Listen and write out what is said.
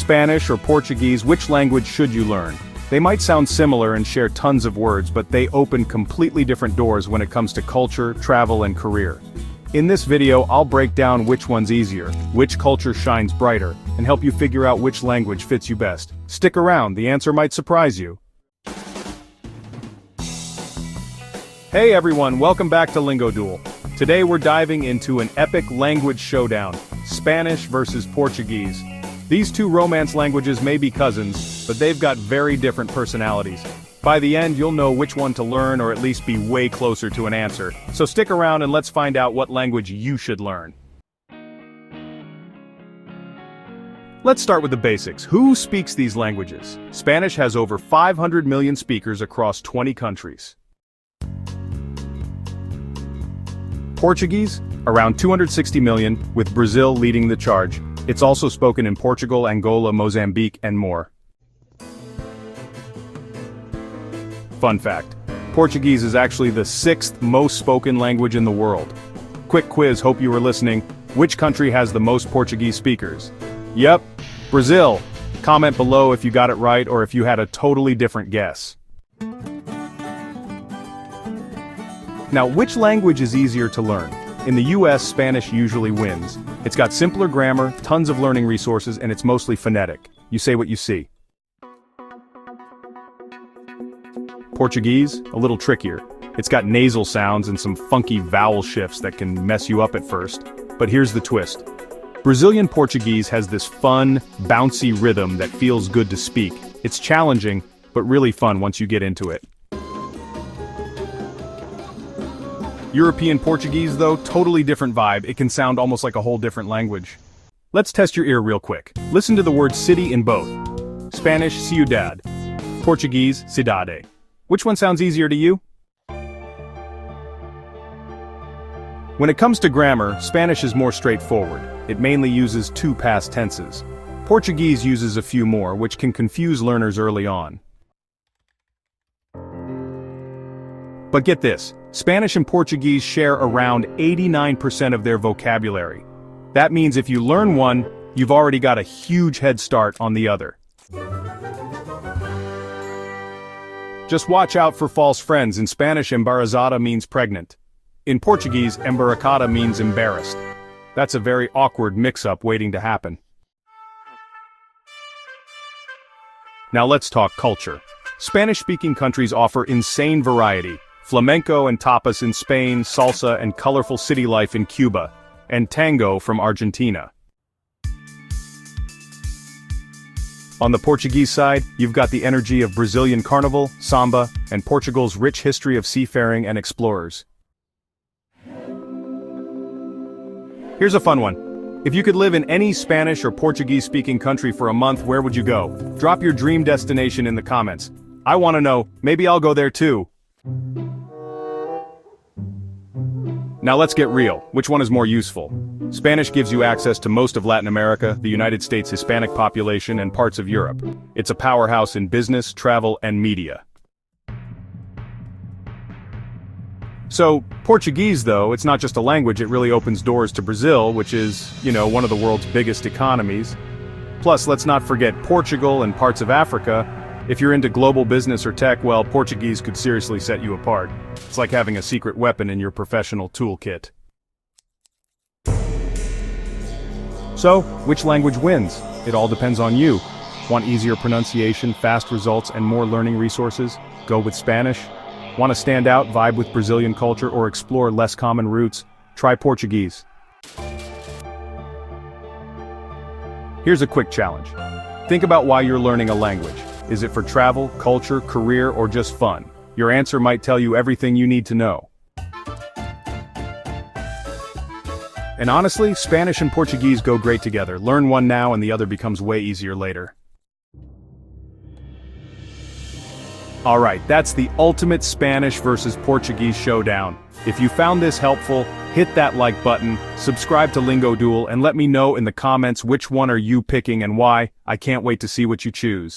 Spanish or Portuguese, which language should you learn? They might sound similar and share tons of words, but they open completely different doors when it comes to culture, travel, and career. In this video, I'll break down which one's easier, which culture shines brighter, and help you figure out which language fits you best. Stick around, the answer might surprise you. Hey everyone, welcome back to LingoDuel. Today we're diving into an epic language showdown, Spanish versus Portuguese. These two Romance languages may be cousins, but they've got very different personalities. By the end, you'll know which one to learn or at least be way closer to an answer. So stick around and let's find out what language you should learn. Let's start with the basics. Who speaks these languages? Spanish has over 500 million speakers across 20 countries. Portuguese? Around 260 million, with Brazil leading the charge. It's also spoken in Portugal, Angola, Mozambique, and more. Fun fact: Portuguese is actually the 6th most spoken language in the world. Quick quiz, hope you were listening. Which country has the most Portuguese speakers? Yep, Brazil. Comment below if you got it right or if you had a totally different guess. Now, which language is easier to learn? In the US, Spanish usually wins. It's got simpler grammar, tons of learning resources, and it's mostly phonetic. You say what you see. Portuguese? A little trickier. It's got nasal sounds and some funky vowel shifts that can mess you up at first. But here's the twist. Brazilian Portuguese has this fun, bouncy rhythm that feels good to speak. It's challenging, but really fun once you get into it. European Portuguese, though, totally different vibe. It can sound almost like a whole different language. Let's test your ear real quick. Listen to the word city in both. Spanish, ciudad. Portuguese, cidade. Which one sounds easier to you? When it comes to grammar, Spanish is more straightforward. It mainly uses 2 past tenses. Portuguese uses a few more, which can confuse learners early on. But get this, Spanish and Portuguese share around 89% of their vocabulary. That means if you learn one, you've already got a huge head start on the other. Just watch out for false friends. In Spanish, embarazada means pregnant. In Portuguese, embaracada means embarrassed. That's a very awkward mix-up waiting to happen. Now let's talk culture. Spanish-speaking countries offer insane variety. Flamenco and tapas in Spain, salsa and colorful city life in Cuba, and tango from Argentina. On the Portuguese side, you've got the energy of Brazilian carnival, samba, and Portugal's rich history of seafaring and explorers. Here's a fun one. If you could live in any Spanish or Portuguese-speaking country for a month, where would you go? Drop your dream destination in the comments. I want to know, maybe I'll go there too. Now let's get real. Which one is more useful? Spanish gives you access to most of Latin America, the United States Hispanic population, and parts of Europe. It's a powerhouse in business, travel, and media. So, Portuguese though, it's not just a language, it really opens doors to Brazil, which is, one of the world's biggest economies. Plus, let's not forget Portugal and parts of Africa. If you're into global business or tech, well, Portuguese could seriously set you apart. It's like having a secret weapon in your professional toolkit. So, which language wins? It all depends on you. Want easier pronunciation, fast results, and more learning resources? Go with Spanish. Want to stand out, vibe with Brazilian culture, or explore less common roots? Try Portuguese. Here's a quick challenge. Think about why you're learning a language. Is it for travel, culture, career, or just fun? Your answer might tell you everything you need to know. And honestly, Spanish and Portuguese go great together. Learn one now and the other becomes way easier later. Alright, that's the ultimate Spanish versus Portuguese showdown. If you found this helpful, hit that like button, subscribe to LingoDuel, and let me know in the comments which one are you picking and why. I can't wait to see what you choose.